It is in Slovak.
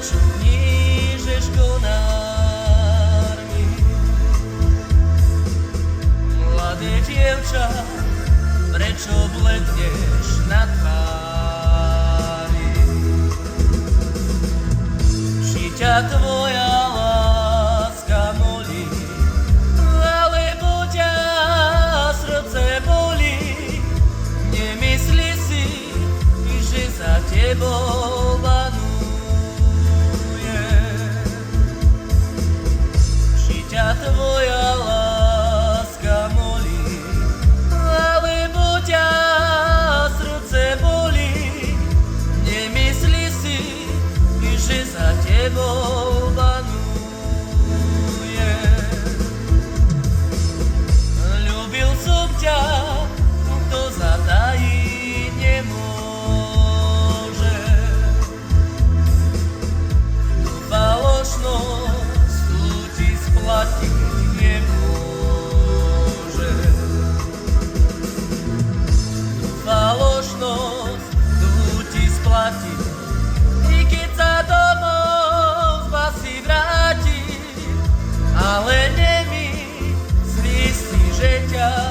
čo knížeš konármi. Mladé dievča, prečo bledneš na tvári? Či ťa tvoja láska molí, alebo ťa srdce bolí? Nemyslí si, že za tebou banuje. Či ťa tvoja láska molí, alebo ťa srdce bolí? Nemyslí si, že za tebou banuje. Ľúbil som ťa, to zatajiť nemôže. Tu falošnosť tu ti splatiť nemôže. Tu falošnosť tu ti splatiť, i keď sa domov zbasí vráti, ale nemyslí si, že ťa